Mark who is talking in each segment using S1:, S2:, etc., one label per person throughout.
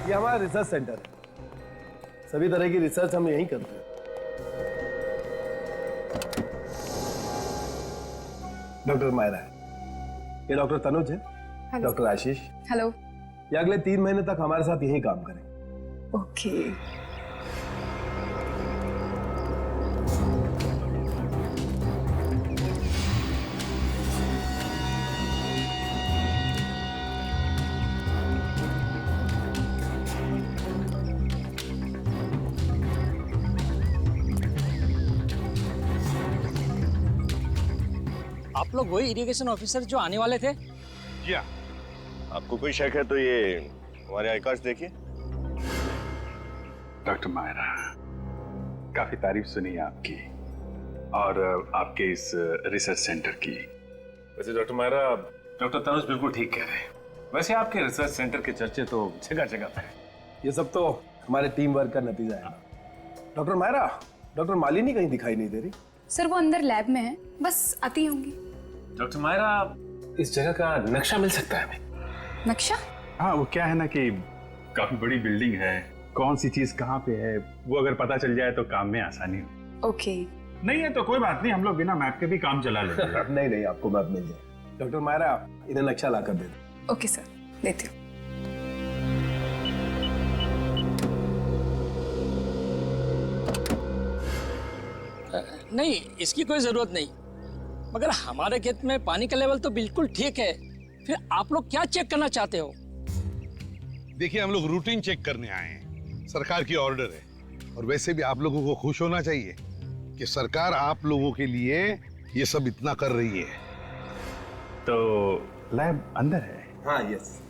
S1: ये हमारा research centre है, सभी तरह की रिसर्च हम यहीं करते हैं। डॉक्टर मायरा है, ये डॉक्टर तनुज है, डॉक्टर आशीष।
S2: हेलो।
S1: ये अगले 3 महीने तक हमारे साथ यहीं काम करेंगे।
S2: ओके।
S3: आप लोग वही इरिगेशन ऑफिसर जो आने वाले थे?
S4: जी हाँ। आपको कोई शक है तो ये हमारे आई कार्ड देखिए।
S5: डॉक्टर मायरा, काफी तारीफ सुनी आपकी और आपके इस रिसर्च सेंटर की। वैसे डॉक्टर मायरा, डॉक्टर तनुज बिल्कुल ठीक कह रहे हैं। वैसे आपके रिसर्च सेंटर के चर्चे तो जगह जगह पे हैं।
S1: ये सब तो हमारे टीम वर्क का नतीजा है। डॉक्टर मायरा, डॉक्टर मालिनी कहीं दिखाई नहीं दे रही।
S2: सर वो अंदर लैब में है, बस आती होंगी।
S5: डॉक्टर मायरा, इस जगह का नक्शा मिल सकता है हमें?
S2: नक्शा?
S5: हाँ, वो क्या है ना कि काफी बड़ी बिल्डिंग है, कौन सी चीज कहाँ पे है वो अगर पता चल जाए तो काम में आसानी हो।
S2: ओके।
S5: नहीं है तो कोई बात नहीं, हम लोग बिना मैप के भी काम चला लेंगे।
S1: नहीं नहीं, आपको मैप मिल जाए। डॉक्टर मायरा, इन्हें नक्शा लाकर दे दो।
S2: ओके सर, देती हूँ।
S3: नहीं, इसकी कोई जरूरत नहीं। मगर हमारे खेत में पानी का लेवल तो बिल्कुल ठीक है, फिर आप लोग क्या चेक करना चाहते हो?
S6: देखिए, हम लोग रूटीन चेक करने आए हैं, सरकार की ऑर्डर है। और वैसे भी आप लोगों को खुश होना चाहिए कि सरकार आप लोगों के लिए ये सब इतना कर रही है।
S5: तो लैब अंदर है?
S1: हाँ, यस।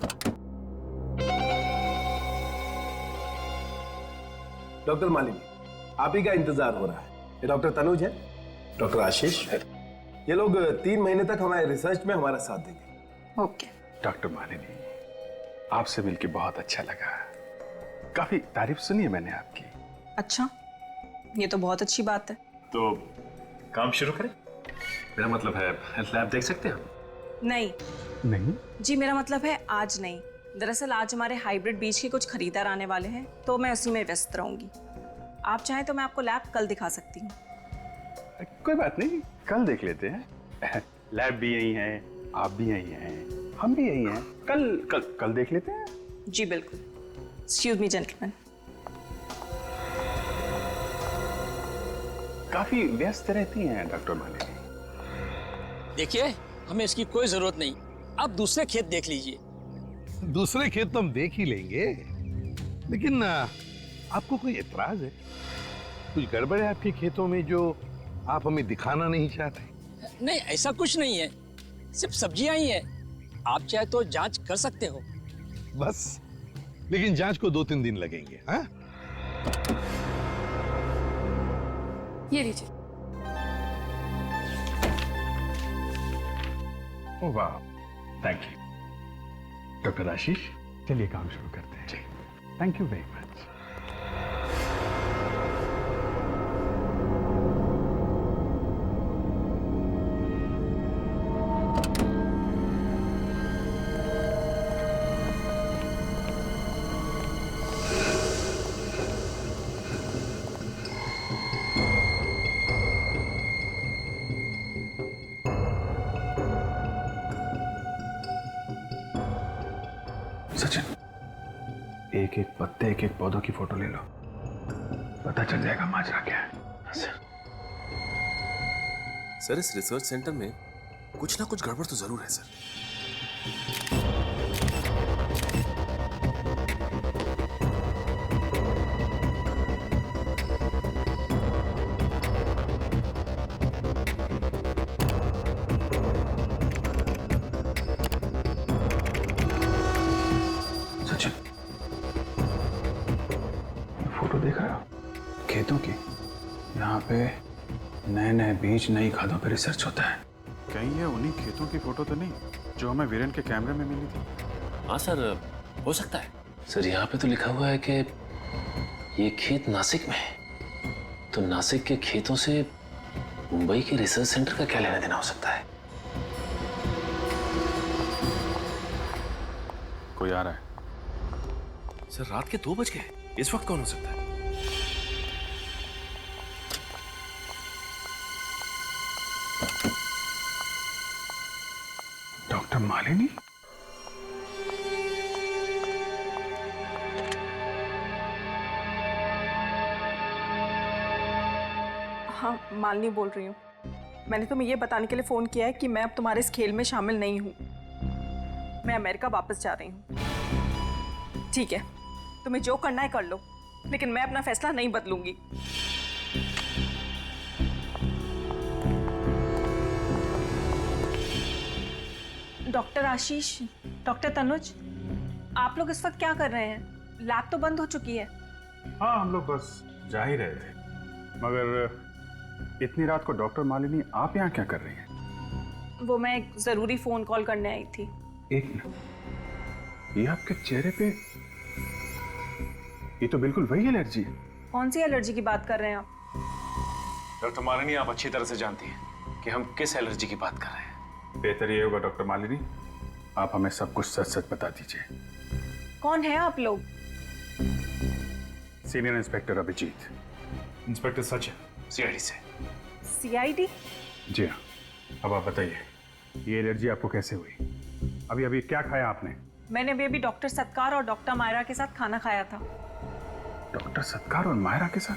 S1: डॉक्टर मालिनी, आप ही का इंतजार हो रहा है। ये डॉक्टर तनुज है, डॉक्टर आशीष है। ये लोग 3 महीने तक हमारे रिसर्च में हमारा साथ देंगे।
S2: ओके।
S5: डॉक्टर मालिनी, आपसे मिलके बहुत अच्छा लगा। काफी तारीफ सुनी है मैंने आपकी।
S7: अच्छा, ये तो बहुत अच्छी बात है।
S5: तो काम शुरू करें? मेरा मतलब है लैब देख सकते हैं हम?
S7: नहीं
S5: नहीं
S7: जी, मेरा मतलब है आज नहीं। दरअसल आज हमारे हाइब्रिड बीज के कुछ खरीदार आने वाले हैं, तो मैं उसी में व्यस्त रहूंगी। आप चाहें तो मैं आपको लैब कल दिखा सकती हूँ।
S5: कोई बात नहीं, कल देख लेते हैं। लैब भी यही है, आप भी यही हैं, हम भी यही हैं। कल देख लेते हैं।
S7: जी बिल्कुल। Excuse me gentleman.
S5: काफी व्यस्त रहती हैं डॉक्टर मालिनी।
S3: देखिए, हमें इसकी कोई जरूरत नहीं। आप दूसरे खेत देख लीजिए।
S6: दूसरे खेत तो हम देख ही लेंगे, लेकिन आपको कोई एतराज है? कुछ गड़बड़ है आपके खेतों में जो आप हमें दिखाना नहीं चाहते?
S3: नहीं, ऐसा कुछ नहीं है, सिर्फ सब्जियां ही है। आप चाहे तो जांच कर सकते हो।
S6: बस, लेकिन जांच को 2-3 दिन लगेंगे। हाँ,
S2: ये लीजिए।
S5: ओह वाह, थैंक यू। डॉक्टर आशीष, चलिए काम शुरू करते हैं। जी, thank you very much. Sachin, एक एक पत्ते, एक एक पौधों की फोटो ले लो, पता चल जाएगा माजरा क्या है।
S8: सर, इस रिसर्च सेंटर में कुछ ना कुछ गड़बड़ तो जरूर है सर।
S5: सचिन, फोटो देख रहे हो खेतों की? यहाँ पे नए नए बीज, नई खादों पे रिसर्च होता है।
S9: कहीं ये उन्हीं खेतों की फोटो तो नहीं जो हमें वीरेन के कैमरे में मिली थी?
S8: हाँ सर, हो सकता है।
S10: सर, यहाँ पे तो लिखा हुआ है कि ये खेत नासिक में है, तो नासिक के खेतों से मुंबई के रिसर्च सेंटर का क्या लेना देना हो सकता है?
S9: कोई आ रहा है।
S8: सर रात के 2 बज गए, इस वक्त कौन हो सकता है?
S5: डॉक्टर मालिनी?
S7: हाँ, मालिनी बोल रही हूँ। मैंने तुम्हें ये बताने के लिए फ़ोन किया है कि मैं अब तुम्हारे इस खेल में शामिल नहीं हूँ। मैं अमेरिका वापस जा रही हूँ। ठीक है, तुम्हें जो करना है कर लो, लेकिन मैं अपना फैसला नहीं बदलूंगी। डॉक्टर आशीष, डॉक्टर तनुज, आप लोग इस वक्त क्या कर रहे हैं? लैब तो बंद हो चुकी है।
S5: हाँ, हम लोग बस जा ही रहे थे, मगर इतनी रात को डॉक्टर मालिनी आप यहाँ क्या कर रही हैं?
S7: वो मैं एक जरूरी फोन कॉल करने आई थी।
S5: एक मिनट, ये आपके चेहरे पे ये तो बिल्कुल वही एलर्जी है।
S7: कौन सी एलर्जी की बात कर रहे हैं आप?
S9: डॉक्टर मालिनी, आप अच्छी तरह से जानती हैं कि हम किस एलर्जी की बात कर रहे हैं।
S5: बेहतर ये होगा डॉक्टर मालिनी, आप हमें सब कुछ सच सच बता दीजिए।
S7: कौन है आप लोग?
S5: Senior inspector Abhijit.
S9: Inspector Sachin, CID से।
S7: सीआईडी?
S5: जी हाँ। अब आप बताइए, ये एलर्जी आपको कैसे हुई? अभी अभी क्या खाया आपने?
S7: मैंने अभी डॉक्टर सत्कार और डॉक्टर मायरा के साथ खाना खाया था।
S5: डॉक्टर सत्कार और मायरा के साथ?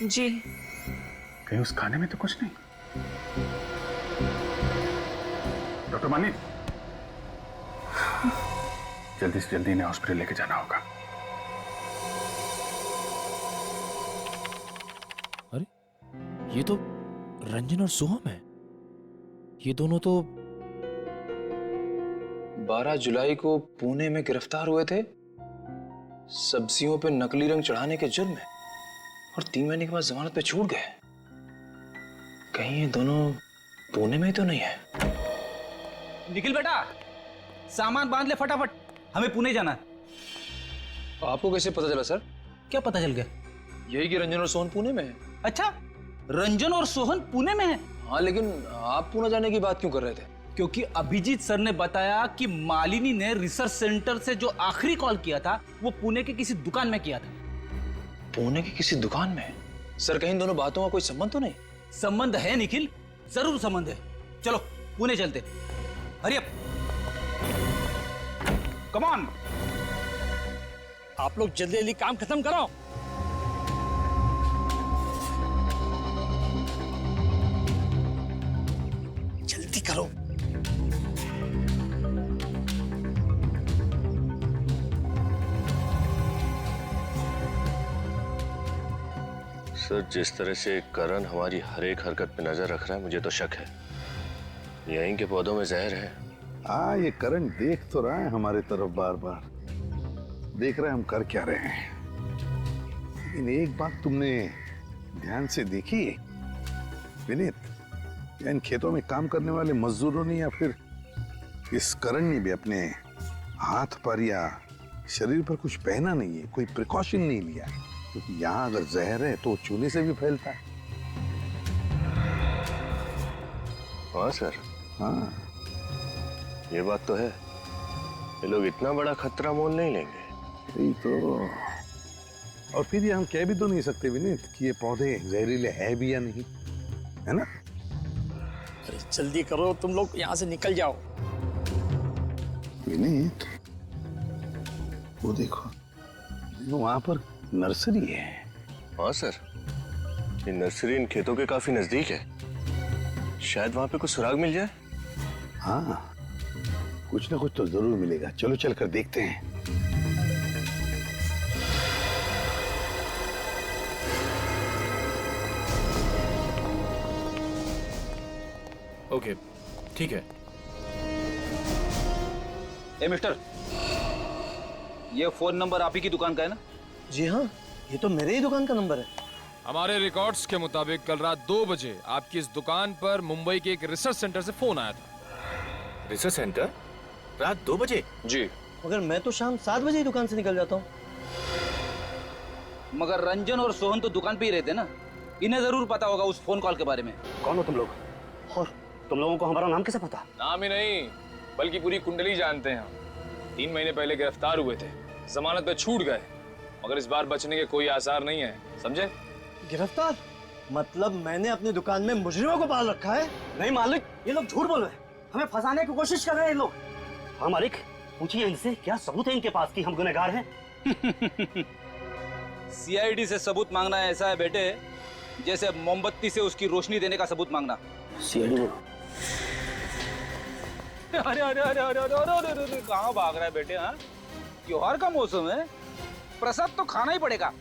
S7: जी।
S5: कहीं उस खाने में तो कुछ नहीं? डॉक्टर मालिनी, जल्दी से जल्दी इन्हें हॉस्पिटल लेके जाना होगा।
S8: अरे ये तो रंजन और सोहम है। ये दोनों तो
S10: 12 जुलाई को पुणे में गिरफ्तार हुए थे सब्जियों पे नकली रंग चढ़ाने के जुर्म में, और 3 महीने के बाद जमानत पे छूट गए। कहीं ये दोनों पुणे में ही तो नहीं है?
S11: निखिल बेटा, सामान बांध ले फटाफट, हमें पुणे जाना है।
S10: आपको कैसे पता चला सर?
S11: क्या पता चल गया?
S10: यही कि रंजन और सोहन पुणे में है।
S11: अच्छा, रंजन और सोहन पुणे में है?
S10: हाँ, लेकिन आप पुणे जाने की बात क्यों कर रहे थे?
S11: क्योंकि अभिजीत सर ने बताया कि मालिनी ने रिसर्च सेंटर से जो आखिरी कॉल किया था वो पुणे के किसी दुकान में किया था।
S10: पुणे की किसी दुकान में? सर, कहीं इन दोनों बातों का कोई संबंध तो नहीं?
S11: संबंध है निखिल, जरूर संबंध है। चलो पुणे चलते, हरी अप, कम ऑन।
S3: आप लोग जल्दी जल्दी काम खत्म करो। जल्दी करो।
S4: सर, जिस तरह से करण हमारी हर एक हरकत पे नजर रख रहा है, मुझे तो शक है यहीं के पौधों में जहर है।
S6: हाँ, ये करण देख तो रहा है हमारे तरफ, बार बार देख रहा है हम कर क्या रहे हैं। लेकिन एक बात तुमने ध्यान से देखी विनीत, इन खेतों में काम करने वाले मजदूरों ने या फिर इस करण ने भी अपने हाथ पर या शरीर पर कुछ पहना नहीं है, कोई प्रिकॉशन नहीं लिया, क्योंकि यहाँ अगर जहर है तो चूने से भी फैलता है।
S4: हाँ सर,
S6: हाँ,
S4: ये बात तो है। ये लोग इतना बड़ा खतरा मोल नहीं लेंगे।
S6: यही तो। और फिर ये हम कह भी तो नहीं सकते विनीत कि ये पौधे जहरीले है भी या नहीं, है ना?
S3: अरे जल्दी करो, तुम लोग यहाँ से निकल जाओ।
S6: विनीत, वो देखो, वहां पर नर्सरी है।
S4: हाँ सर, ये नर्सरी इन खेतों के काफी नजदीक है। शायद वहां पे कुछ सुराग मिल जाए।
S6: हाँ, कुछ ना कुछ तो जरूर मिलेगा। चलो चलकर देखते हैं।
S8: ओके, ठीक है।
S11: ए मिस्टर, ये फोन नंबर आप ही की दुकान का है ना?
S3: जी हाँ, ये तो मेरे ही दुकान का नंबर है।
S12: हमारे रिकॉर्ड्स के मुताबिक कल रात 2 बजे आपकी इस दुकान पर मुंबई के एक रिसर्च सेंटर से फोन आया था।
S8: Research centre? रात 2 बजे?
S10: जी।
S3: मगर मैं तो शाम 7 बजे ही दुकान से निकल जाता हूँ।
S11: मगर रंजन और सोहन तो दुकान पे ही रहते ना, इन्हें जरूर पता होगा उस फोन कॉल के बारे में।
S3: कौन हो तुम लोग? और तुम लोगों को हमारा नाम कैसे पता?
S12: नाम ही नहीं, बल्कि पूरी कुंडली जानते हैं हम। 3 महीने पहले गिरफ्तार हुए थे जमानत पे छूट गए, मगर इस बार बचने के कोई आसार नहीं है, समझे?
S13: गिरफ्तार? मतलब मैंने अपनी दुकान में मुजरिमों को पाल रखा है? नहीं मालिक, ये लोग झूठ बोल रहे हैं, हमें फंसाने की कोशिश कर रहे हैं ये लोग। हाँ मालिक, पूछिए इनसे क्या सबूत है इनके पास कि हम गुनहगार हैं।
S11: सीआईडी से सबूत मांगना ऐसा है बेटे जैसे मोमबत्ती से उसकी रोशनी देने का सबूत मांगना।
S13: सीआईडी बोलो।
S11: अरे अरे अरे अरे अरे अरे अरे अरे कहाँ भाग रहा है बेटे? हाँ, त्योहार का मौसम है, प्रसाद तो खाना ही पड़ेगा।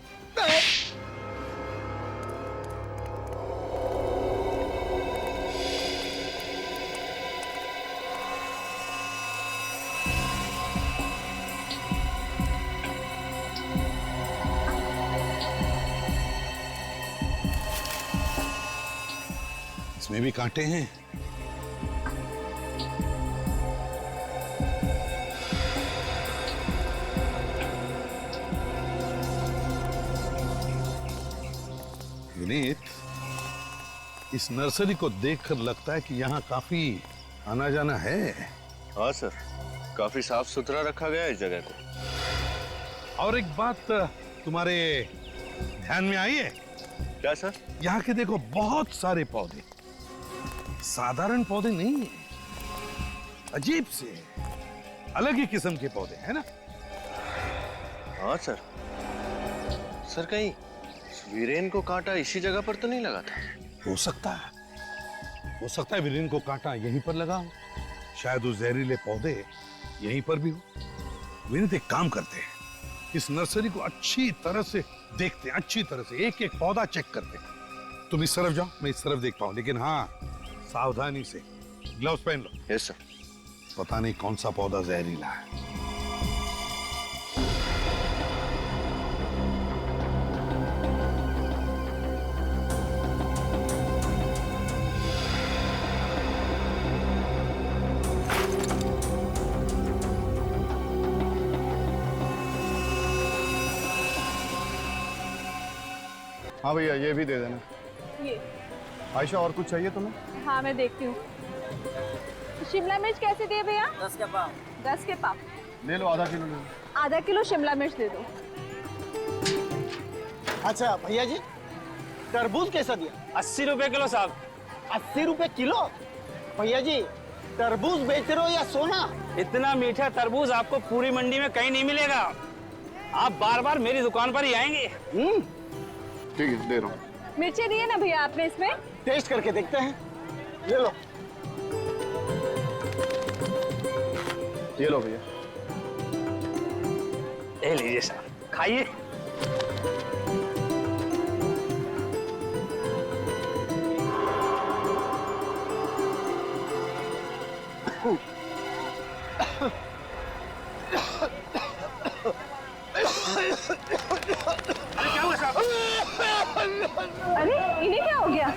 S6: इसमें भी कांटे हैं। विनीत, इस नर्सरी को देखकर लगता है कि यहाँ काफी आना जाना है।
S4: हाँ सर, काफी साफ सुथरा रखा गया है इस जगह को।
S6: और एक बात तुम्हारे ध्यान में आई है?
S4: क्या सर?
S6: यहाँ के देखो बहुत सारे पौधे, साधारण पौधे नहीं है, अजीब से अलग ही किस्म के पौधे हैं ना?
S4: हाँ सर। सर कहीं वीरेन को कांटा इसी जगह पर तो नहीं लगा था?
S6: हो सकता है वीरेन को कांटा यहीं पर लगा हो, शायद वो जहरीले पौधे यहीं पर भी हो। विनीत, एक काम करते हैं, इस नर्सरी को अच्छी तरह से देखते हैं, अच्छी तरह से एक एक पौधा चेक करते हैं। तुम इस तरफ जाओ, मैं इस तरफ देखता हूँ, लेकिन हाँ सावधानी से। ग्लव्स पहन लो।
S4: Yes sir.
S6: पता नहीं कौन सा पौधा जहरीला है।
S14: हाँ भैया, ये भी दे देना।
S7: ये
S14: आयशा, और कुछ चाहिए तुम्हें?
S7: हाँ मैं देखती हूँ। शिमला मिर्च कैसे दिए भैया?
S13: 10 के पाव।
S7: 10 के पाव।
S14: ले लो, आधा किलो ले लो।
S7: आधा किलो शिमला मिर्च दे दो।
S13: अच्छा भैया जी, तरबूज कैसा दिया?
S11: 80 रुपए किलो साहब।
S13: 80 रुपए किलो? भैया जी, तरबूज बेच रहे हो या सोना?
S11: इतना मीठा तरबूज आपको पूरी मंडी में कहीं नहीं मिलेगा, आप बार बार मेरी दुकान पर ही आएंगे।
S14: ठीक है, दे रहा हूँ।
S7: मिर्ची दिए ना भैया आपने इसमें?
S13: टेस्ट करके देखते हैं। ले लो।
S14: ये लो भैया।
S11: ले लीजिए साहब, खाइए।
S13: क्या हुआ साहब?
S7: अरे इन्हें क्या हो गया?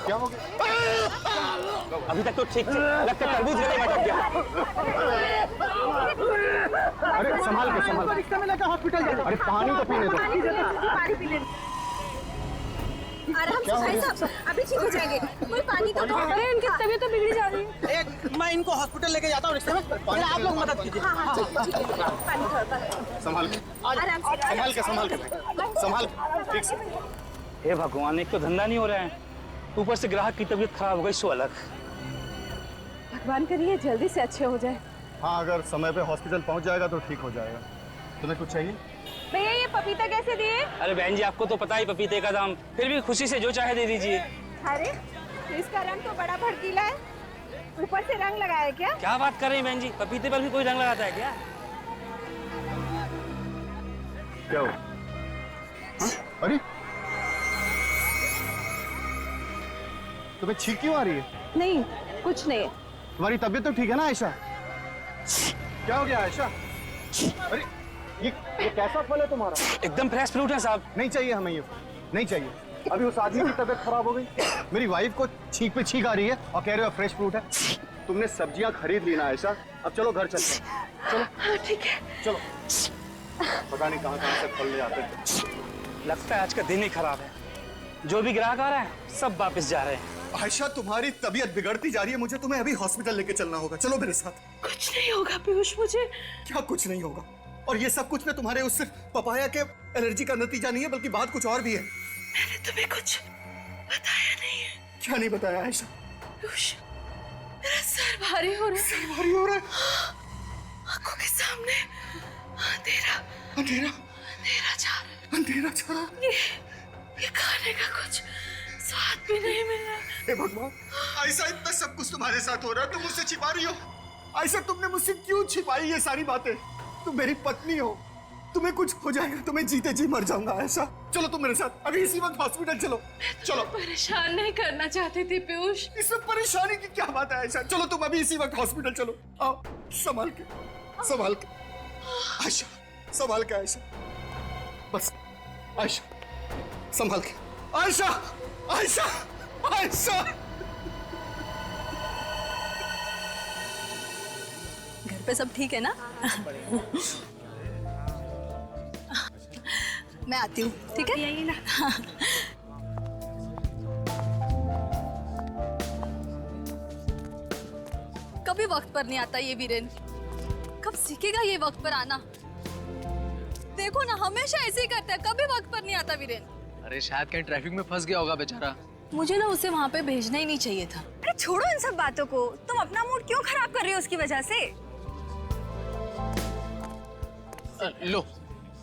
S14: क्या हो गया?
S11: अभी तक तो ठीक थी, लगता है तरबूज गले में अटक गया।
S14: अरे संभाल के,
S13: रिक्शा में लेकर हॉस्पिटल जाओ।
S14: अरे पानी तो पीने दो।
S7: पानी पी ले। आराम से भाई साहब, अभी ठीक हो जाएंगे। कोई पानी तो दो। अरे इनकी तबीयत तो बिगड़ी जा रही है।
S13: मैं इनको हॉस्पिटल लेके जाता हूँ रिक्शे में, आप लोग मदद कीजिए।
S7: हाँ ठीक है। पानी थोड़ा
S14: संभाल के,
S7: आराम से।
S14: संभाल के, ठीक से।
S11: हे भगवान, एक तो धंधा नहीं हो रहा है, ऊपर से ग्राहक की तबीयत खराब हो गई, सो अलग।
S7: भगवान करिए जल्दी से अच्छे हो जाए।
S14: हाँ, अगर समय पे हॉस्पिटल पहुंच जाएगा तो ठीक हो जाएगा। तुम्हें कुछ चाहिए?
S7: भैया ये पपीता कैसे दिए?
S11: अरे बहन जी, आपको तो पता ही पपीते का दाम, फिर भी खुशी से जो चाहे दे दीजिए।
S7: अरे इसका रंग तो बड़ा भड़कीला है, ऊपर से रंग लगाया क्या?
S11: क्या बात कर रही हैं बहन जी, पपीते पर भी कोई रंग लगाता है क्या?
S14: क्या हो? अरे तुम्हें छींक क्यों आ रही है?
S7: नहीं कुछ नहीं।
S14: तुम्हारी तबीयत तो ठीक है ना आयशा? क्या हो गया आयशा? अरे ये कैसा फल है तुम्हारा?
S11: एकदम फ्रेश फ्रूट है साहब।
S14: नहीं चाहिए हमें ये, नहीं चाहिए। अभी उस आदमी की तबीयत खराब हो गई, मेरी वाइफ को छींक पे छींक आ रही है और कह रहे हो फ्रेश फ्रूट है। तुमने सब्जियां खरीद ली ना आयशा, अब चलो घर चलते हैं। चलो
S7: ठीक है
S14: चलो। पता नहीं कहाँ से फल ले आते हैं।
S11: लगता है आज का दिन ही खराब है, जो भी ग्राहक आ रहा है सब वापस जा रहे हैं।
S14: आयशा, तुम्हारी तबीयत बिगड़ती जा रही है, मुझे तुम्हें अभी हॉस्पिटल लेके चलना होगा। चलो मेरे साथ।
S7: कुछ नहीं होगा पीयूष, मुझे।
S14: क्या कुछ नहीं होगा? और ये सब कुछ ना तुम्हारे उस पपाया के एलर्जी का नतीजा नहीं है, बल्कि बात कुछ और भी है।
S7: मैंने तुम्हें कुछ बताया नहीं है।
S14: क्या नहीं बताया आयशा?
S7: पीयूष, मेरा सर भारी हो रहा है।
S14: सर भारी हो रहा है?
S7: आंखों के सामने अंधेरा
S14: अंधेरा
S7: अंधेरा जा रहा है।
S14: अंधेरा जा रहा है।
S7: ये खाने का कुछ स्वाद भी नहीं मिल रहा।
S14: हे भगवान, आयशा इतना सब कुछ तुम्हारे साथ हो रहा है, तुम मुझसे छिपा रही हो। आयशा, तुमने मुझसे क्यों छिपाई ये सारी बातें? तुम मेरी पत्नी हो, तुम्हें कुछ हो जाएगा तो मैं जीते जी मर जाऊंगा। आयशा, चलो तुम मेरे साथ अभी इसी वक्त हॉस्पिटल चलो। चलो।
S7: परेशान नहीं करना चाहती थी पीयूष।
S14: इसमें परेशानी की क्या बात है आयशा? चलो तुम अभी इसी वक्त हॉस्पिटल चलो। आओ, संभाल के, संभाल के आयशा, संभाल के आयशा, बस आयशा, संभाल के आयशा, आयशा, आयशा।
S7: घर पे सब ठीक है ना? मैं आती हूँ, ठीक है? यही ना। कभी वक्त पर नहीं आता ये वीरेन, कब सीखेगा ये वक्त पर आना? देखो ना, हमेशा ऐसे ही करता है, कभी वक्त पर नहीं आता वीरेन।
S10: अरे शायद कहीं ट्रैफिक में फंस गया होगा बेचारा।
S7: मुझे ना उसे वहाँ पे भेजना ही नहीं चाहिए था।
S15: अरे छोड़ो इन सब बातों को, तुम अपना मूड क्यों खराब कर रही हो उसकी वजह से?
S10: लो,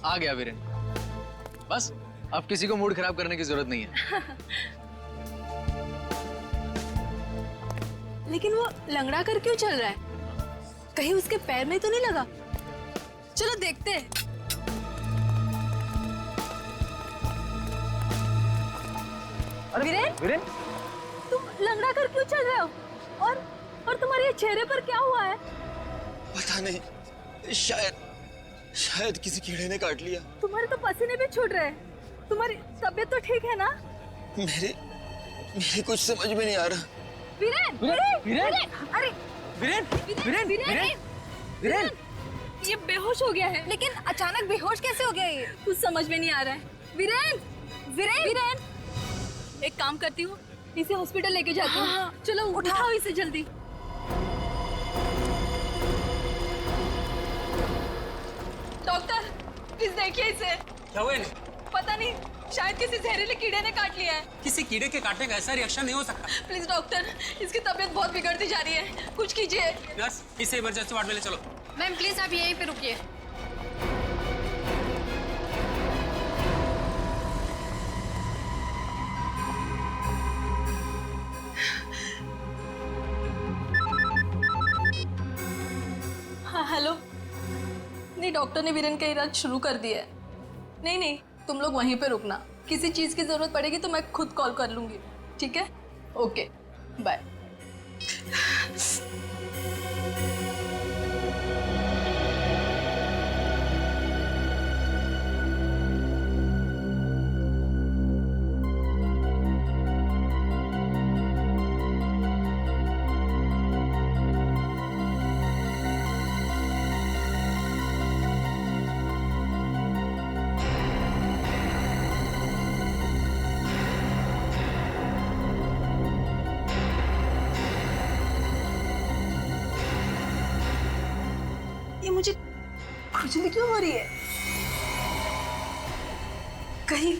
S10: आ गया वीरेन। बस अब किसी को मूड खराब करने की जरूरत नहीं है।
S7: लेकिन वो लंगड़ा कर क्यों चल रहा है? कहीं उसके पैर में तो नहीं लगा? चलो देखते हैं।
S10: अरे
S7: वीरेन,
S10: वीरेन,
S7: तुम लंगड़ा कर क्यों चल रहे हो? और तुम्हारे ये चेहरे पर क्या हुआ है?
S10: पता नहीं, शायद किसी कीड़े ने काट लिया।
S7: तुम्हारे तो पसीने भी छूट रहे हैं। तुम्हारी तबीयत तो ठीक है ना?
S10: मेरे कुछ समझ में नहीं आ रहा।
S7: वीरेन,
S10: वीरेन,
S7: अरे
S10: वीरेन, वीरेन, वीरेन, वीरेन,
S7: ये बेहोश हो गया है।
S15: लेकिन अचानक बेहोश कैसे हो गया ये?
S7: कुछ समझ में नहीं आ रहा है। वीरेन, वीरेन, वीरेन, एक काम करती हूँ, इसे हॉस्पिटल लेके जाती हूँ। हाँ, चलो उठाओ इसे जल्दी। डॉक्टर, प्लीज देखिए इसे।
S3: क्या हुआ?
S7: पता नहीं, शायद किसी जहरीले कीड़े ने काट लिया है।
S3: किसी कीड़े के काटने का ऐसा रिएक्शन नहीं हो सकता।
S7: प्लीज डॉक्टर, इसकी तबीयत बहुत बिगड़ती जा रही है, कुछ कीजिए।
S3: नर्स, इसे इमरजेंसी वार्ड में ले चलो।
S2: मैम प्लीज आप यहीं पे रुकिए।
S7: हाँ हेलो। नहीं, डॉक्टर ने वीरेन का इलाज शुरू कर दिया है। नहीं, तुम लोग वहीं पे रुकना। किसी चीज की जरूरत पड़ेगी तो मैं खुद कॉल कर लूंगी, ठीक है? Okay, bye. मुझे खुजली क्यों हो रही है? कहीं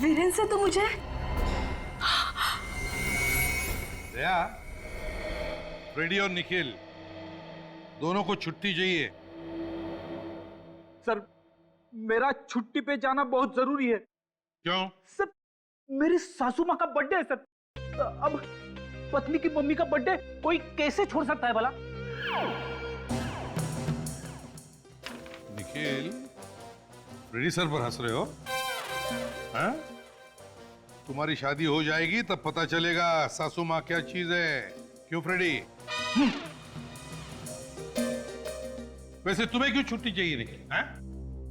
S7: वीरेन से तो मुझे
S16: दया, फ्रेडी और निखिल दोनों को छुट्टी चाहिए।
S11: सर, मेरा छुट्टी पे जाना बहुत जरूरी है।
S16: क्यों?
S11: सर, मेरी सासू माँ का बर्थडे है सर। अब पत्नी की मम्मी का बर्थडे कोई कैसे छोड़ सकता है भला?
S16: निखिल, फ्रेडी सर पर हंस रहे हो? हाँ? तुम्हारी शादी हो जाएगी तब पता चलेगा सासू माँ क्या चीज है। क्यों फ्रेडी? वैसे तुम्हें क्यों छुट्टी चाहिए निखिल? हाँ?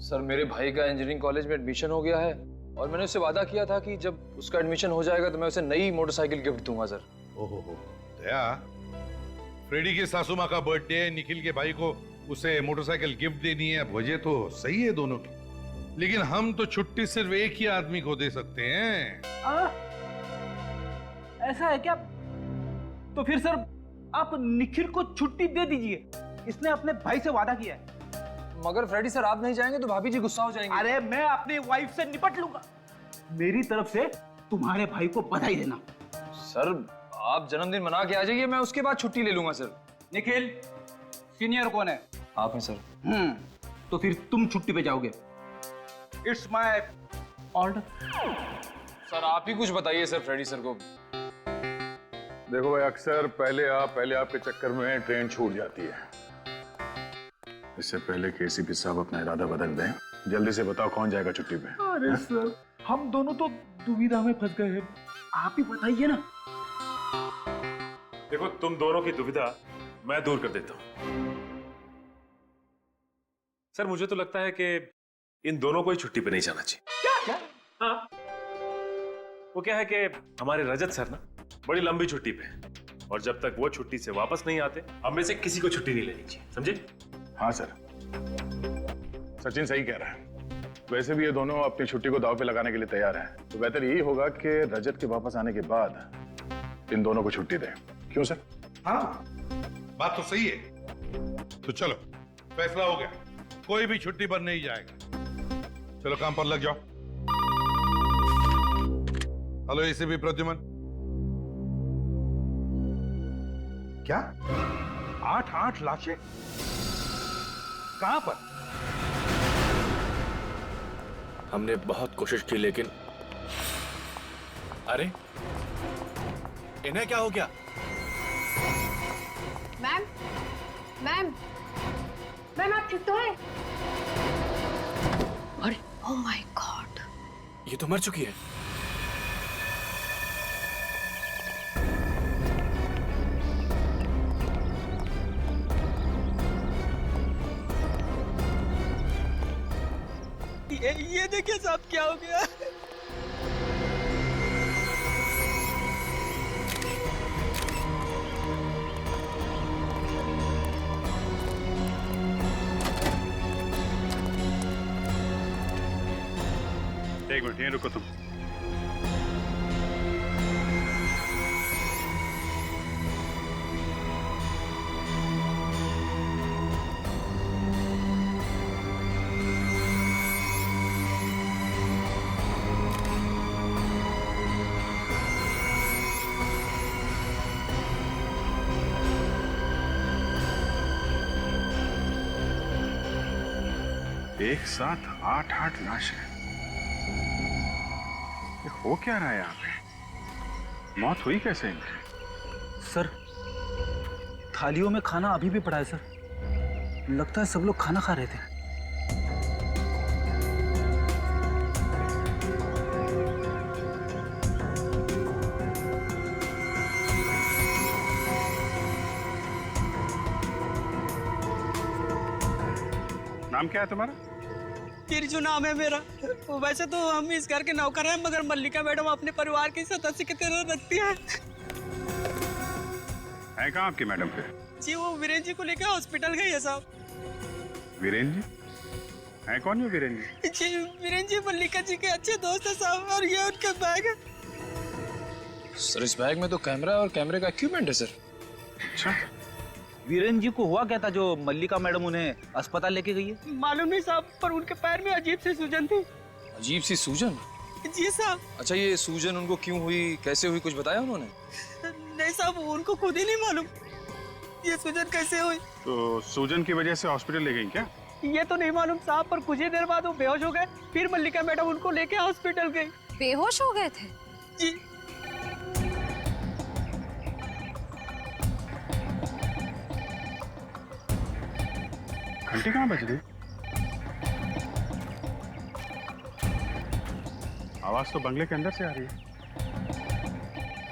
S10: सर, मेरे भाई का इंजीनियरिंग कॉलेज में एडमिशन हो गया है और मैंने उससे वादा किया था कि जब उसका एडमिशन हो जाएगा तो मैं उसे नई मोटरसाइकिल गिफ्ट दूंगा सर।
S16: ओहो, दया, फ्रेडी के सासू माँ का बर्थडे है, निखिल के भाई को उसे मोटरसाइकिल गिफ्ट देनी है। वजह तो सही है दोनों की, लेकिन हम तो छुट्टी सिर्फ एक ही आदमी को दे सकते हैं।
S11: ऐसा है क्या? तो फिर सर आप निखिल को छुट्टी दे दीजिए, इसने अपने भाई से वादा किया है।
S10: मगर फ्रेडी सर आप नहीं जाएंगे तो भाभी जी गुस्सा हो जाएंगे।
S11: अरे मैं अपनी वाइफ से निपट लूंगा। मेरी तरफ से तुम्हारे भाई को बधाई देना।
S10: सर आप जन्मदिन मना के आ जाइए, मैं उसके बाद छुट्टी ले लूंगा सर।
S11: निखिल सीनियर कौन है?
S10: आप हैं सर।
S11: तो फिर तुम छुट्टी पे जाओगे। It's my order.
S10: सर आप ही कुछ बताइए सर फ्रेडी सर को।
S5: देखो भाई, अक्सर पहले आप के चक्कर में ट्रेन छूट जाती है। इससे पहले कि एसीपी साहब अपना इरादा बदल दें, जल्दी से बताओ कौन जाएगा छुट्टी पे।
S11: अरे सर हम दोनों तो दुविधा में फंस गए हैं, आप ही बताइए ना।
S9: देखो तुम दोनों की दुविधा मैं दूर कर देता हूं। सर मुझे तो लगता है कि इन दोनों को ही छुट्टी पे नहीं जाना चाहिए।
S11: क्या?
S9: हाँ, वो क्या है कि हमारे रजत सर ना बड़ी लंबी छुट्टी पे हैं, और जब तक वो छुट्टी से वापस नहीं आते हम में से किसी को छुट्टी नहीं लेनी चाहिए, समझे?
S5: हाँ सर, सचिन सही कह रहा है। वैसे भी ये दोनों अपनी छुट्टी को दांव पे लगाने के लिए तैयार हैं, तो बेहतर यही होगा कि रजत के वापस आने के बाद इन दोनों को छुट्टी दें। क्यों सर?
S16: हाँ, बात तो सही है। तो चलो फैसला हो गया, कोई भी छुट्टी पर नहीं जाएगा। चलो काम पर लग जाओ। Hello ACP Pradyuman. क्या 8 लाशें कहां पर?
S8: हमने बहुत कोशिश की लेकिन अरे इन्हें क्या हो गया?
S2: मैम मैम मैम आप ठीक तो हैं? अरे ओह माय गॉड,
S8: ये तो मर चुकी है।
S3: ये देखिए साहब क्या हो गया।
S5: एक मिनट यहीं रुको तुम। एक साथ 8 लाशें। ये हो क्या रहा है यहाँ पे? मौत हुई कैसे इनकी?
S11: सर थालियों में खाना अभी भी पड़ा है सर, लगता है सब लोग खाना खा रहे थे।
S5: नाम क्या है तुम्हारा?
S3: तिरजू नाम है मेरा। वैसे तो हम इस घर के नौकर हैं, मगर मल्लिका मैडम अपने परिवार की सदस्य की तरह रखती है।
S5: कहाँ आपकी मैडम फिर?
S3: जी वो वीरेंद्र जी को लेकर हॉस्पिटल गई है साहब।
S5: वीरेंद्र जी? है कौन है वीरेंद्र जी?
S3: जी वीरेंद्र जी मल्लिका जी के अच्छे दोस्त है साहब, और ये उनका बैग है।
S10: सर इस बैग में तो कैमरा और कैमरे का इक्विपमेंट है सर।
S5: अच्छा,
S11: वीरेंद्र जी को हुआ क्या था जो मल्लिका मैडम उन्हें अस्पताल लेके गई है?
S3: मालूम नहीं साहब, पर उनके पैर में अजीब सी सूजन थी।
S10: अजीब सी सूजन?
S3: जी साहब।
S10: अच्छा ये सूजन उनको क्यों हुई, कैसे हुई, कुछ बताया उन्होंने?
S3: नहीं साहब, उनको खुद ही नहीं मालूम ये सूजन कैसे हुई।
S5: तो सूजन की वजह से हॉस्पिटल ले गई क्या?
S3: ये तो नहीं मालूम साहब, पर कुछ ही देर बाद वो बेहोश हो गए, फिर मल्लिका मैडम उनको लेके हॉस्पिटल गई।
S15: बेहोश हो गए थे?
S3: जी।
S5: घंटी कहाँ बज रही? आवाज तो बंगले के अंदर से आ रही है।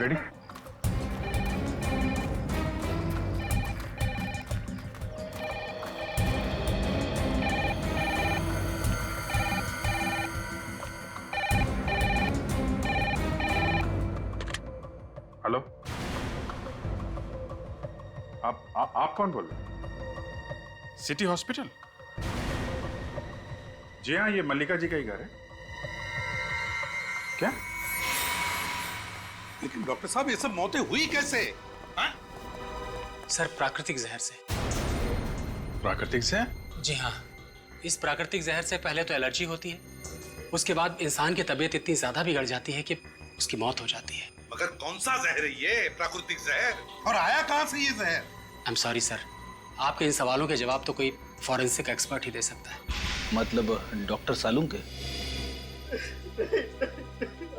S5: रेडी? हेलो, आप कौन बोल रहे हैं? City hospital? जी हाँ, ये मल्लिका जी का ही घर है। क्या
S16: लेकिन डॉक्टर साहब ये सब मौतें हुई कैसे? हाँ?
S17: सर प्राकृतिक जहर से।
S5: प्राकृतिक से?
S17: जी हाँ, इस प्राकृतिक जहर से पहले तो एलर्जी होती है, उसके बाद इंसान की तबीयत इतनी ज्यादा बिगड़ जाती है कि उसकी मौत हो जाती है।
S16: मगर कौन सा जहर है ये प्राकृतिक जहर, और आया कहां से ये जहर?
S17: आई एम सॉरी सर, आपके इन सवालों के जवाब तो कोई फॉरेंसिक एक्सपर्ट ही दे सकता है।
S10: मतलब डॉक्टर सालूम के?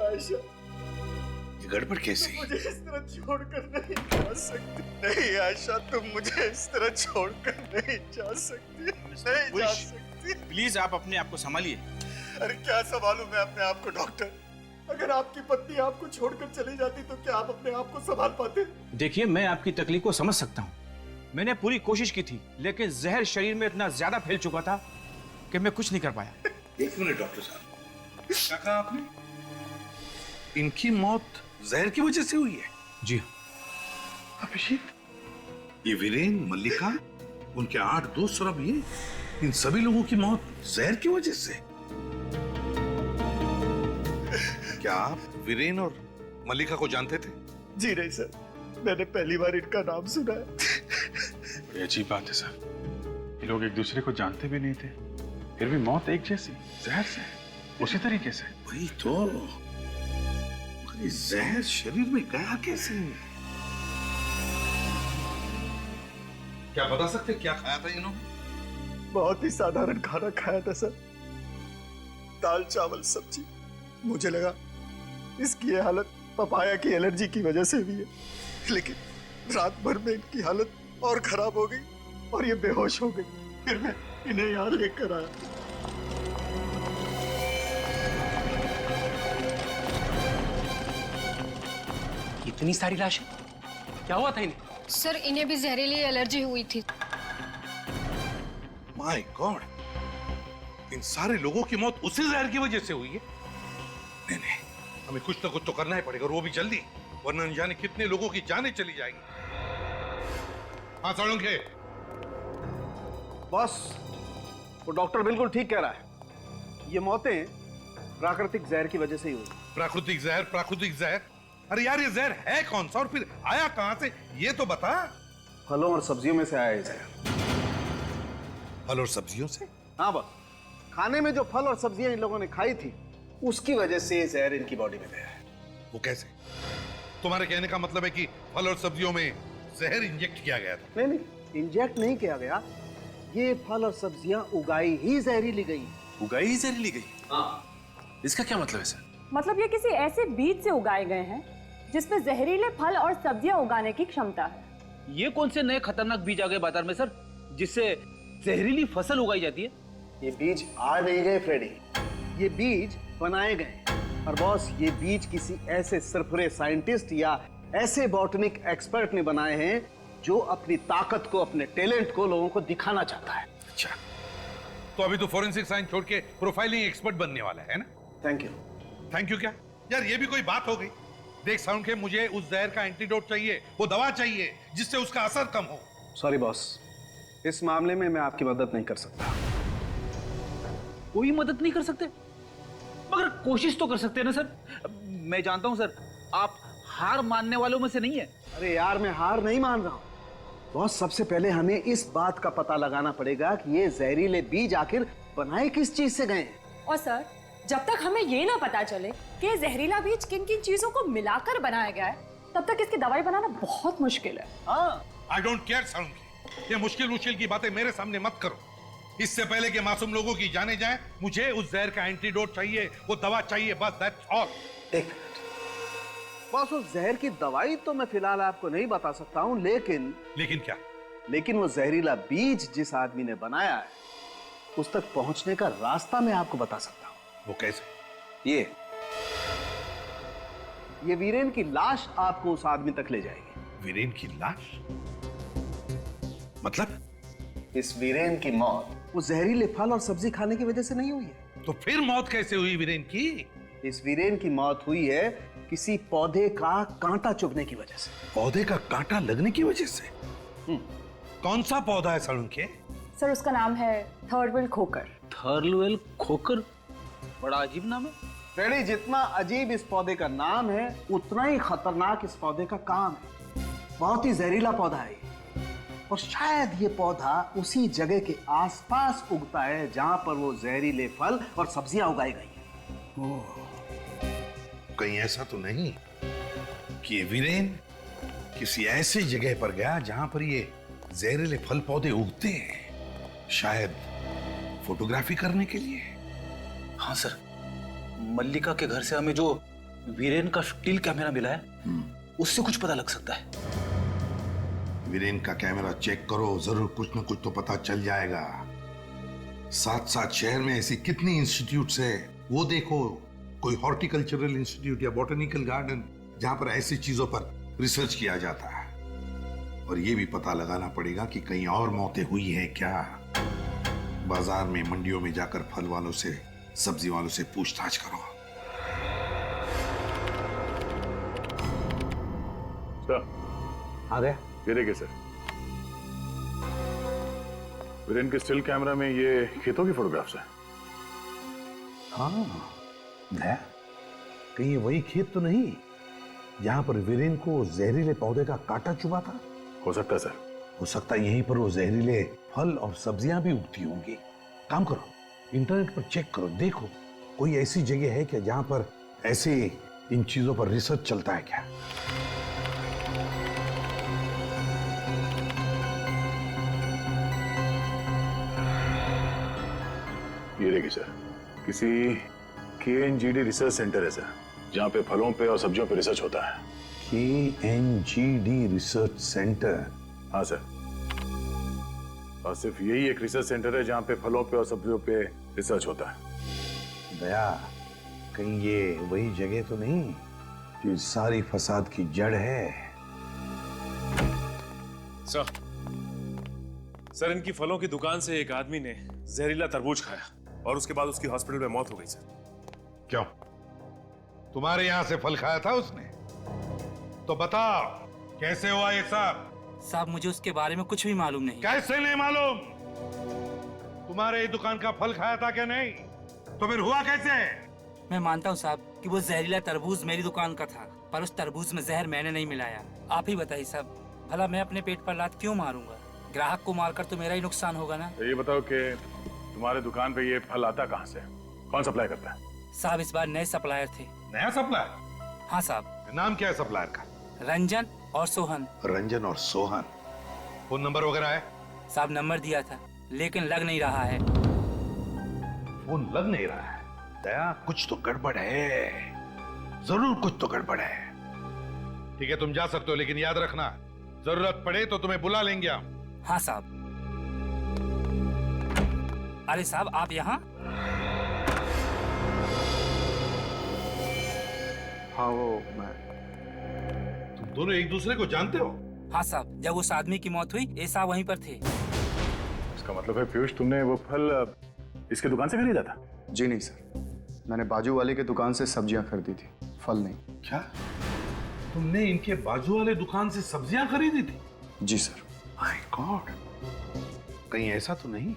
S14: आयशा,
S16: ये गड़बड़ कैसे?
S14: मुझे इस तरह छोड़कर नहीं जा सकती। नहीं आयशा, तुम मुझे इस तरह छोड़कर नहीं जा सकती, नहीं जा सकती।
S11: प्लीज आप अपने आप को संभालिए।
S14: अरे क्या संभालूं मैं अपने आप को डॉक्टर? अगर आपकी पत्नी आपको छोड़कर चली जाती तो क्या आप अपने आप को संभाल पाते?
S11: देखिए, मैं आपकी तकलीफ को समझ सकता हूँ। मैंने पूरी कोशिश की थी, लेकिन जहर शरीर में इतना ज्यादा फैल चुका था कि मैं कुछ नहीं कर पाया।
S16: एक मिनट डॉक्टर साहब, क्या कहा आपने? इनकी मौत जहर की वजह से हुई है?
S11: जी
S16: अभिषेक, ये वीरेन, मल्लिका, उनके 8 दोस्त और अब ये, इन सभी लोगों की मौत जहर की वजह से? क्या आप वीरेन और मल्लिका को जानते थे?
S14: जी नहीं सर, मैंने पहली बार इनका नाम सुना है।
S5: बड़ी अजीब बात है सर, ये लोग एक दूसरे को जानते भी नहीं थे, फिर भी मौत एक जैसी, जहर से, उसी तरीके से।
S16: वही तो, मगर ये जहर शरीर में गया कैसे? क्या बता सकते क्या खाया था इन्होंने?
S14: बहुत ही साधारण खाना खाया था सर, दाल चावल सब्जी। मुझे लगा इसकी ये हालत पपाया की एलर्जी की वजह से हुई है, लेकिन रात भर में इनकी हालत और खराब हो गई और ये बेहोश हो गई। फिर मैं इन्हें यहाँ लेकर आया।
S17: इतनी सारी लाशें, क्या हुआ था इन्हें?
S2: सर इन्हें भी जहरीली एलर्जी हुई थी।
S16: माय गॉड, इन सारे लोगों की मौत उसी जहर की वजह से हुई है। नहीं नहीं, हमें कुछ ना कुछ तो करना ही पड़ेगा, और वो भी जल्दी, वरना न जाने कितने लोगों की जानें चली जाएंगी। हाँ सालुंखे।
S13: बॉस, वो डॉक्टर बिल्कुल ठीक कह रहा है, ये मौतें प्राकृतिक जहर की वजह से ही हुई।
S16: प्राकृतिक जहर, प्राकृतिक जहर? अरे यार, ये जहर है कौन सा और फिर आया कहां से, ये तो बता।
S13: फलों और सब्जियों में से आया है जहर।
S16: फल और सब्जियों से?
S13: हाँ बॉस, खाने में जो फल और सब्जियां इन लोगों ने खाई थी, उसकी वजह से ये जहर इनकी बॉडी में गया है।
S16: वो कैसे? तुम्हारे कहने का मतलब है कि फल और सब्जियों में जहर इंजेक्ट किया गया था?
S13: नहीं नहीं, इंजेक्ट नहीं किया गया, ये फल और सब्जियां उगाई ही जहरीली गई।
S5: उगाई ही जहरीली गई?
S13: हाँ।
S5: इसका क्या मतलब है सर?
S18: मतलब ये किसी ऐसे बीज से उगाए गए हैं जिसमें जहरीले फल और सब्जियां उगाने की क्षमता है।
S11: ये कौन से नए खतरनाक बीज आ गए बाजार में सर, जिससे जहरीली फसल उगाई जाती है?
S13: ये बीज आ नहीं गए फ्रेडी, ये बीज बनाए गए। और बॉस, ये बीज किसी ऐसे सरफरे साइंटिस्ट या ऐसे बॉटनिक एक्सपर्ट ने बनाए हैं जो अपनी ताकत को, अपने टैलेंट को लोगों को दिखाना चाहता है।
S16: अच्छा, तो अभी तो फोरेंसिक साइंस छोड़ के प्रोफाइलिंग एक्सपर्ट बनने वाला है ना?
S13: Thank you.
S16: थैंक यू क्या यार, ये भी कोई बात हो गई? देख साउंड के, मुझे उस जहर का एंटीडोट चाहिए, वो दवा चाहिए जिससे उसका असर कम हो।
S13: सॉरी बॉस, इस मामले में मैं आपकी मदद नहीं कर सकता।
S11: कोई मदद नहीं कर सकते? मगर कोशिश तो कर सकते हैं ना सर। मैं जानता हूं सर, आप हार मानने वालों में से नहीं है।
S13: अरे यार, मैं हार नहीं मान रहा हूं बॉस। सबसे पहले हमें इस बात का पता लगाना पड़ेगा कि ये जहरीले बीज आखिर बनाए किस चीज से गए हैं।
S18: और सर, जब तक हमें ये ना पता चले कि ये जहरीला बीज किन किन चीजों को मिलाकर बनाया गया है, तब तक इसकी दवाई बनाना बहुत मुश्किल है।
S16: आई डोंट केयर साउंड, ये मुश्किल की बातें मेरे सामने मत करो। इससे पहले कि मासूम लोगों की जाने जाए, मुझे उस जहर का एंटीडोट चाहिए, वो दवा चाहिए, बस दैट्स ऑल।
S13: एक मिनट बॉस, उस जहर की दवाई तो मैं फिलहाल आपको नहीं बता सकता हूं, लेकिन
S16: क्या? लेकिन
S13: वो जहरीला बीज जिस आदमी ने बनाया है, उस तक पहुंचने का रास्ता मैं आपको बता सकता हूं।
S16: वो कैसे?
S13: ये वीरेन की लाश आपको उस आदमी तक ले जाएगी।
S16: वीरेन की लाश? मतलब?
S13: इस वीरेन की मौत वो जहरीले फल और सब्जी खाने की वजह से नहीं हुई है।
S16: तो फिर मौत कैसे हुई वीरेन की?
S13: इस वीरेन की मौत हुई है किसी पौधे का कांटा चुभने की वजह से।
S16: पौधे का कांटा लगने की वजह से? कौन सा पौधा है सर उनके?
S18: सर, उसका नाम है थर्डवेल खोकर।
S11: थर्डवेल खोकर? बड़ा अजीब नाम है।
S13: डैडी, जितना अजीब इस पौधे का नाम है उतना ही खतरनाक इस पौधे का काम है। बहुत ही जहरीला पौधा है और शायद ये पौधा उसी जगह के आसपास उगता है जहां पर वो जहरीले फल और सब्जियां उगाई गई हैं।
S6: कहीं ऐसा तो नहीं कि वीरेन किसी ऐसी जगह पर गया जहां पर ये जहरीले फल पौधे उगते हैं, शायद फोटोग्राफी करने के लिए?
S10: हाँ सर, मल्लिका के घर से हमें जो वीरेन का स्टिल कैमरा मिला है उससे कुछ पता लग सकता है।
S6: वीरेन का कैमरा चेक करो, जरूर कुछ न कुछ तो पता चल जाएगा। साथ साथ शहर में ऐसी कितनी इंस्टीट्यूट्स है वो देखो, कोई हॉर्टिकल्चरल इंस्टीट्यूट या बॉटनिकल गार्डन जहां पर ऐसी चीजों पर रिसर्च किया जाता है। और ये भी पता लगाना पड़ेगा कि कहीं और मौतें हुई हैं क्या। बाजार में, मंडियों में जाकर फल वालों से, सब्जी वालों से पूछताछ करो।
S5: सर
S13: आ गया?
S5: ये देखिए सर, वीरेन के स्टिल कैमरा में ये खेतों की फोटोग्राफ्स है।
S6: हाँ, दया, कहीं ये वही खेत तो नहीं जहां पर वीरेन को जहरीले पौधे का कांटा चुभा था?
S5: हो सकता है सर।
S6: हो सकता है यहीं पर वो जहरीले फल और सब्जियां भी उगती होंगी। काम करो, इंटरनेट पर चेक करो, देखो कोई ऐसी जगह है क्या जहां पर ऐसे इन चीजों पर रिसर्च चलता है क्या।
S5: ये देखिए सर, किसी KNGD रिसर्च सेंटर है सर, जहां पे फलों पे और सब्जियों पे रिसर्च होता है।
S6: KNGD research centre?
S5: हाँ सर, और सिर्फ यही एक रिसर्च सेंटर है जहां पे फलों पे और सब्जियों पे रिसर्च होता है।
S6: दया, कहीं ये वही जगह तो नहीं जो इस सारी फसाद की जड़ है?
S9: सर, इनकी फलों की दुकान से एक आदमी ने जहरीला तरबूज खाया और उसके बाद उसकी हॉस्पिटल में मौत हो गई सर।
S16: क्यों? तुम्हारे यहां से फल खाया था उसने? तो बताओ कैसे हुआ ये सब?
S17: साहब, मुझे उसके बारे में कुछ भी मालूम नहीं।
S16: कैसे नहीं मालूम? तुम्हारे ये दुकान का फल खाया था क्या नहीं? तो फिर हुआ कैसे?
S17: मैं मानता हूँ साहब कि वो जहरीला तरबूज मेरी दुकान का था, पर उस तरबूज में जहर मैंने नहीं मिलाया। आप ही बताइए साहब, भला मैं अपने पेट पर लात क्यों मारूंगा? ग्राहक को मारकर तो मेरा ही नुकसान होगा ना।
S5: तो ये बताओ कि तुम्हारे दुकान पे ये फल आता कहाँ से? कौन सप्लाई करता है?
S17: साहब, इस बार नए सप्लायर थे।
S16: नया सप्लायर?
S17: हाँ साहब।
S16: नाम क्या है सप्लायर का?
S17: रंजन और सोहन।
S6: रंजन और सोहन।
S16: फोन नंबर वगैरह है?
S17: साहब, नंबर दिया था लेकिन लग नहीं रहा है।
S6: फोन लग नहीं रहा है? दया, कुछ तो गड़बड़ है, जरूर कुछ तो गड़बड़ है।
S16: ठीक है, तुम जा सकते हो, लेकिन याद रखना जरूरत पड़े तो तुम्हें बुला लेंगे हम।
S17: हाँ साहब। अरे साहब, आप यहाँ?
S13: हाँ, वो मैं।
S16: तुम दोनों एक दूसरे को जानते हो?
S17: हाँ साहब, जब उस आदमी की मौत हुई ये साहब वहीं पर थे।
S5: इसका मतलब है पीयूष, तुमने वो फल इसके दुकान से खरीदा था?
S19: जी नहीं सर, मैंने बाजू वाले के दुकान से सब्जियां खरीदी थी, फल नहीं।
S16: क्या तुमने इनके बाजू वाले दुकान से सब्जियां खरीदी थी?
S19: जी सर।
S6: माय गॉड, कहीं ऐसा तो नहीं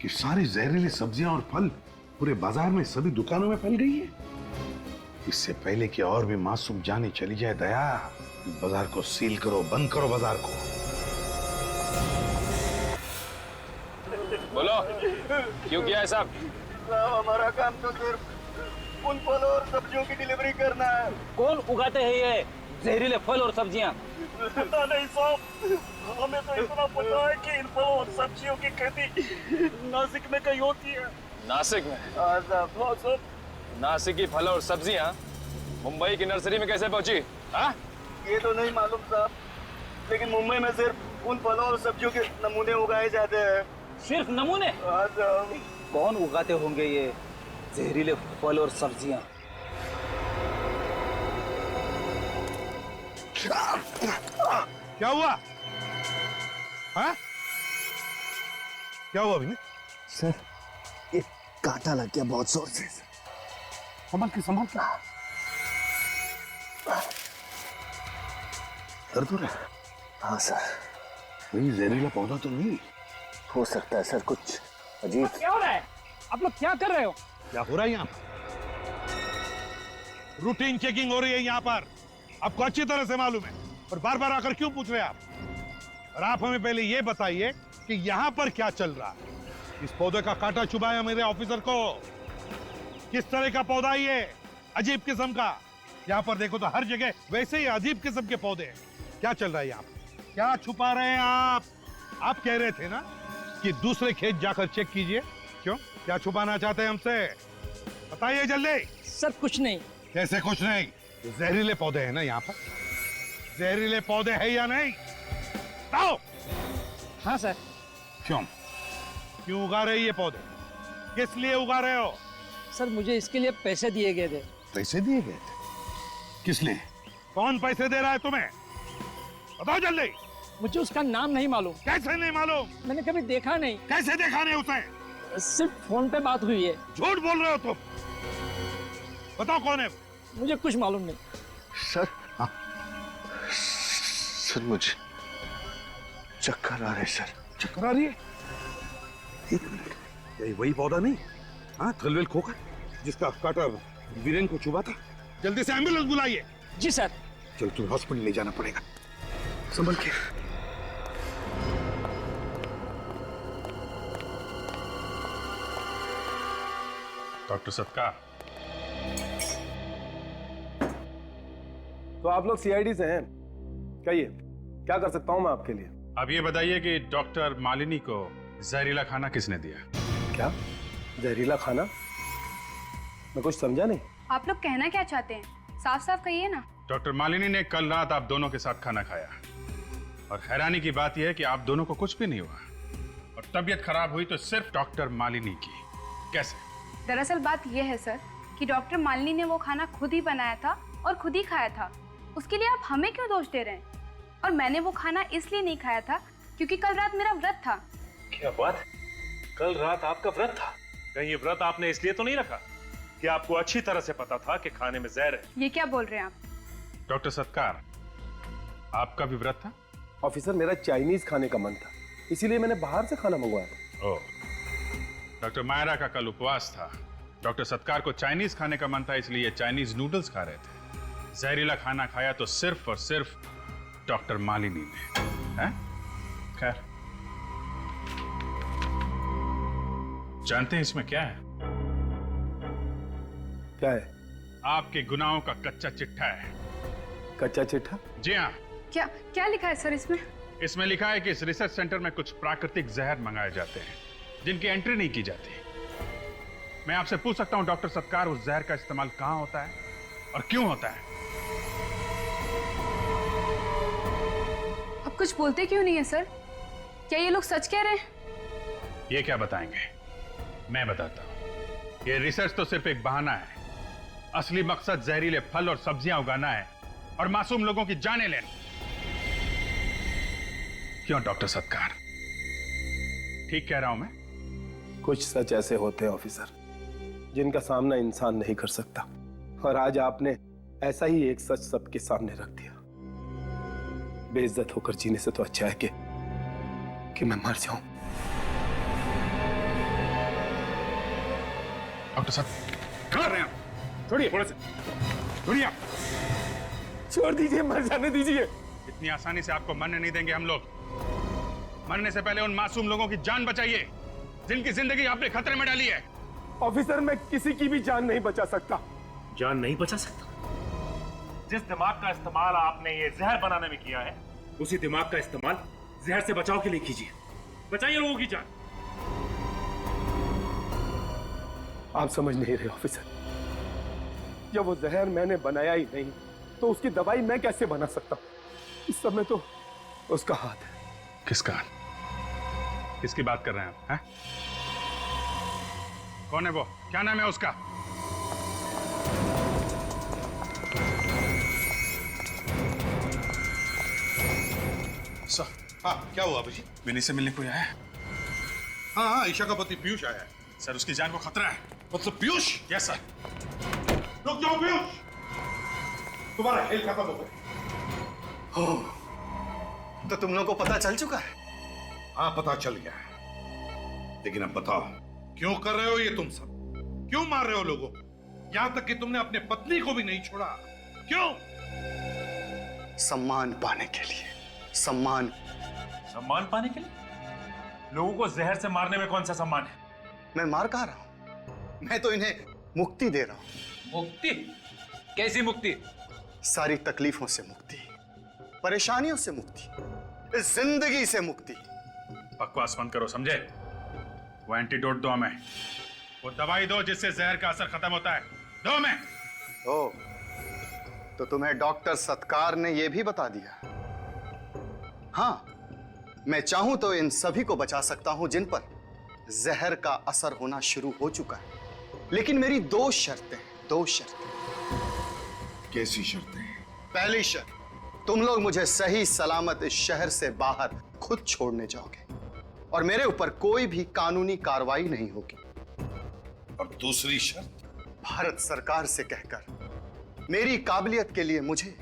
S6: कि सारी जहरीली सब्जियां और फल पूरे बाजार में सभी दुकानों में फैल गई है? इससे पहले कि और भी मासूम जाने चली जाए, दया, बाजार को सील करो, बंद करो बाजार को।
S12: बोलो, क्यों किया है साहब?
S13: हमारा काम तो सिर्फ उन फलों और सब्जियों की डिलीवरी करना है।
S11: कौन उगाते हैं ये जहरीले फल और सब्जियां?
S13: पता नहीं साहब, हमें तो इतना पता है कि इन फलों और सब्जियों की खेती नासिक में कहीं होती है।
S12: नासिक में?
S13: हाँ साहब।
S12: नासिक की फल और सब्जियां मुंबई की नर्सरी में कैसे पहुंची? हाँ?
S13: ये तो नहीं मालूम साहब, लेकिन मुंबई में सिर्फ उन फलों और सब्जियों के नमूने उगाए जाते हैं।
S11: सिर्फ नमूने?
S13: हाँ साहब।
S11: कौन उगाते होंगे ये जहरीले फल और सब्जियां?
S16: क्या हुआ? हाँ? क्या हुआ अभी?
S13: सर, ये कांटा लग गया बहुत जोर से।
S16: संभाल के, संभाल के।
S6: दर्द हो रहा है?
S13: हाँ सर।
S6: वही जहरीला पौधा तो नहीं?
S13: हो सकता है सर, कुछ अजीब।
S11: क्या हो रहा है? आप लोग क्या कर रहे हो?
S16: क्या हो रहा है यहाँ? रूटीन चेकिंग हो रही है यहाँ पर, आपको अच्छी तरह से मालूम है। और बार बार आकर क्यों पूछ रहे हैं आप? और आप हमें पहले ये बताइए कि यहाँ पर क्या चल रहा है। इस पौधे का कांटा चुभाया मेरे ऑफिसर को। किस तरह का पौधा है ये? अजीब किस्म का। यहाँ पर देखो तो हर जगह वैसे ही अजीब किस्म के पौधे हैं। क्या चल रहा है यहाँ पर? क्या छुपा रहे हैं आप? आप कह रहे थे ना कि दूसरे खेत जाकर चेक कीजिए। क्यों, क्या छुपाना चाहते हैं हमसे? बताइए जल्दी।
S3: सर कुछ नहीं।
S16: कैसे कुछ नहीं? जहरीले पौधे हैं ना यहाँ पर? जहरीले पौधे हैं या नहीं? बताओ।
S3: हाँ सर।
S16: क्यों उगा रहे ये पौधे? किस लिए उगा रहे हो?
S3: सर मुझे इसके लिए पैसे दिए गए थे।
S16: पैसे दिए गए थे? किस लिए? कौन पैसे दे रहा है तुम्हें? बताओ जल्दी।
S3: मुझे उसका नाम नहीं मालूम।
S16: कैसे नहीं मालूम?
S3: मैंने कभी देखा नहीं।
S16: कैसे देखा नहीं उसे?
S3: सिर्फ फोन पे बात हुई है।
S16: झूठ बोल रहे हो तुम। बताओ कौन है?
S3: मुझे कुछ मालूम नहीं।
S4: सर, हाँ सर, मुझे चक्कर आ रहे सर।
S16: चक्कर आ रही है? एक मिनट, यही वही पौधा नहीं? हाँ, थलवेल खोकर जिसका कांटा वीरेन को चुभा था। जल्दी से एम्बुलेंस बुलाइए।
S3: जी सर।
S16: चल तुम्हें हॉस्पिटल ले जाना पड़ेगा, संभल के।
S5: डॉक्टर सत्कार।
S1: तो आप लोग सीआईडी से हैं? कहिए, क्या कर सकता हूं मैं आपके लिए?
S5: अब ये बताइए कि डॉक्टर मालिनी को जहरीला खाना किसने दिया?
S1: क्या जहरीला खाना? मैं कुछ समझा नहीं।
S15: आप लोग कहना क्या चाहते हैं? साफ साफ कहिए ना।
S5: डॉक्टर मालिनी ने कल रात आप दोनों के साथ खाना खाया, और हैरानी की बात यह है कि आप दोनों को कुछ भी नहीं हुआ, और तबीयत खराब हुई तो सिर्फ डॉक्टर मालिनी की। कैसे?
S15: दरअसल बात यह है सर कि डॉक्टर मालिनी ने वो खाना खुद ही बनाया था और खुद ही खाया था। उसके लिए आप हमें क्यों दोष दे रहे हैं? और मैंने वो खाना इसलिए नहीं खाया था क्योंकि कल रात मेरा व्रत था।
S9: क्या बात? कल रात आपका व्रत था? कहीं ये व्रत आपने इसलिए तो नहीं रखा कि आपको अच्छी तरह से पता था कि खाने में जहर है?
S15: ये क्या बोल रहे हैं आप?
S5: डॉक्टर सत्कार, आपका भी व्रत था?
S1: ऑफिसर, मेरा चाइनीज खाने का मन था, इसीलिए मैंने बाहर से खाना मंगवाया था।
S5: ओह, डॉक्टर मायरा का कल उपवास था। डॉक्टर सत्कार को चाइनीज खाने का मन था, इसलिए चाइनीज नूडल्स खा रहे थे। जहरीला खाना खाया तो सिर्फ और सिर्फ डॉक्टर मालिनी ने। हैं? खैर, जानते हैं इसमें क्या है?
S1: क्या है?
S5: आपके गुनाहों का कच्चा चिट्ठा है।
S1: कच्चा चिट्ठा?
S5: जी हाँ।
S15: क्या क्या लिखा है सर इसमें?
S5: इसमें लिखा है कि इस रिसर्च सेंटर में कुछ प्राकृतिक जहर मंगाए जाते हैं जिनकी एंट्री नहीं की जाती। मैं आपसे पूछ सकता हूं डॉक्टर सत्कार, उस जहर का इस्तेमाल कहां होता है और क्यों होता है?
S15: आप कुछ बोलते क्यों नहीं है सर? क्या ये लोग सच कह रहे हैं?
S5: ये क्या बताएंगे, मैं बताता हूं। ये रिसर्च तो सिर्फ एक बहाना है। असली मकसद जहरीले फल और सब्जियां उगाना है और मासूम लोगों की जानें लेना। क्यों डॉक्टर सत्कार, ठीक कह रहा हूं मैं?
S1: कुछ सच ऐसे होते हैं ऑफिसर जिनका सामना इंसान नहीं कर सकता, और आज आपने ऐसा ही एक सच सबके सामने रख दिया। बेइज्जत होकर जीने से तो अच्छा है कि मैं मर जाऊं।
S5: डॉक्टर साहब कहाँ रहे हैं? छोड़िए, थोड़े से छोड़िए।
S1: छोड़ दीजिए, मर जाने दीजिए।
S5: इतनी आसानी से आपको मरने नहीं देंगे हम लोग। मरने से पहले उन मासूम लोगों की जान बचाइए जिनकी जिंदगी आपने खतरे में डाली है।
S1: ऑफिसर, मैं किसी की भी जान नहीं बचा सकता।
S9: जान नहीं बचा सकता? जिस दिमाग का इस्तेमाल आपने ये जहर बनाने में किया है, उसी दिमाग का इस्तेमाल जहर से बचाव के लिए कीजिए। बचाइए लोगों की जान।
S1: आप समझ नहीं रहे ऑफिसर, जब वो जहर मैंने बनाया ही नहीं तो उसकी दवाई मैं कैसे बना सकता हूं? इस समय तो उसका हाथ है।
S5: किसका? किसकी बात कर रहे हैं आप? हैं? कौन है वो? क्या नाम है उसका?
S16: सर, हाँ क्या हुआ अभी?
S5: विनी से मिलने कोई आया है?
S16: हाँ हाँ, ईशा का पति पीयूष आया है।
S5: सर, उसकी जान को खतरा है।
S16: मतलब पीयूष?
S5: Yes sir.
S16: रुक जाओ पीयूष, तुम्हारा खेल खत्म हो गया।
S14: हो, तो तुम लोगों को पता चल चुका है?
S16: हाँ पता चल गया है, लेकिन अब बताओ क्यों कर रहे हो ये तुम सब? क्यों मार रहे हो लोगों? यहां तक कि तुमने अपने पत्नी को भी नहीं छोड़ा। क्यों?
S14: सम्मान पाने के लिए। सम्मान।
S9: सम्मान पाने के लिए? लोगों को जहर से मारने में कौन सा सम्मान है?
S14: मैं मार कहा रहा हूं, मैं तो इन्हें मुक्ति दे रहा हूं।
S11: मुक्ति? कैसी मुक्ति?
S14: सारी तकलीफों से मुक्ति, परेशानियों से मुक्ति, इस जिंदगी से मुक्ति।
S5: बकवास बंद करो, समझे? वो एंटीडोट दो हमें, वो दवाई दो जिससे जहर का असर खत्म होता है, दो हमें।
S14: ओ, तो तुम्हें डॉक्टर सत्कार ने यह भी बता दिया? हाँ, मैं चाहूं तो इन सभी को बचा सकता हूं जिन पर जहर का असर होना शुरू हो चुका है, लेकिन मेरी दो शर्तें हैं, दो शर्तें।
S6: कैसी शर्तें?
S14: पहली शर्त, तुम लोग मुझे सही सलामत इस शहर से बाहर खुद छोड़ने जाओगे और मेरे ऊपर कोई भी कानूनी कार्रवाई नहीं होगी।
S16: और दूसरी शर्त?
S14: भारत सरकार से कहकर मेरी काबिलियत के लिए मुझे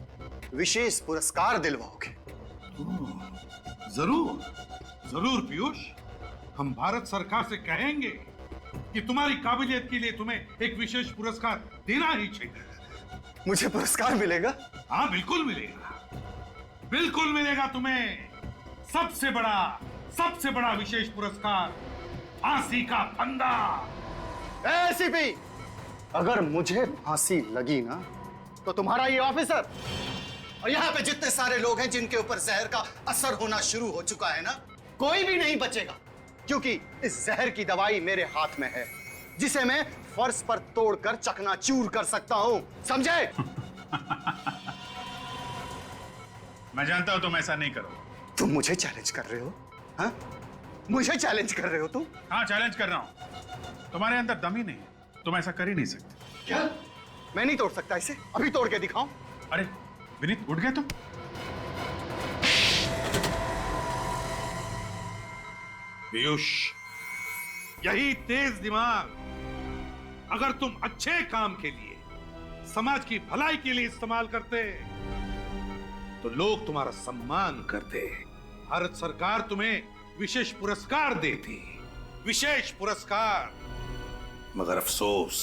S14: विशेष पुरस्कार दिलवाओगे।
S16: जरूर जरूर पीयूष, हम भारत सरकार से कहेंगे कि तुम्हारी काबिलियत के लिए तुम्हें एक विशेष पुरस्कार देना ही चाहिए।
S14: मुझे पुरस्कार मिलेगा?
S16: हाँ, बिल्कुल मिलेगा, बिल्कुल मिलेगा तुम्हें। सबसे बड़ा विशेष पुरस्कार, फांसी का फंदा।
S14: एसीपी, अगर मुझे फांसी लगी ना तो तुम्हारा ये ऑफिसर और यहाँ पे जितने सारे लोग हैं जिनके ऊपर जहर का असर होना शुरू हो चुका है ना, कोई भी नहीं बचेगा, क्योंकि इस जहर की दवाई मेरे हाथ में है, जिसे मैं फर्श पर तोड़कर चकनाचूर कर सकता हूं, समझे?
S5: मैं जानता हूं तुम ऐसा नहीं करो।
S14: तुम मुझे चैलेंज कर रहे हो? हाँ? मुझे चैलेंज कर रहे हो तुम?
S5: हाँ, चैलेंज कर रहा हूं। तुम्हारे अंदर दम ही नहीं है, तुम ऐसा कर ही नहीं सकते।
S14: क्या? मैं नहीं तोड़ सकता इसे? अभी तोड़ के दिखाऊं?
S5: अरे विनीत, उठ गए तुम?
S16: पीयूष, यही तेज दिमाग अगर तुम अच्छे काम के लिए, समाज की भलाई के लिए इस्तेमाल करते तो लोग तुम्हारा सम्मान करते, भारत सरकार तुम्हें विशेष पुरस्कार देती, विशेष पुरस्कार। मगर अफसोस,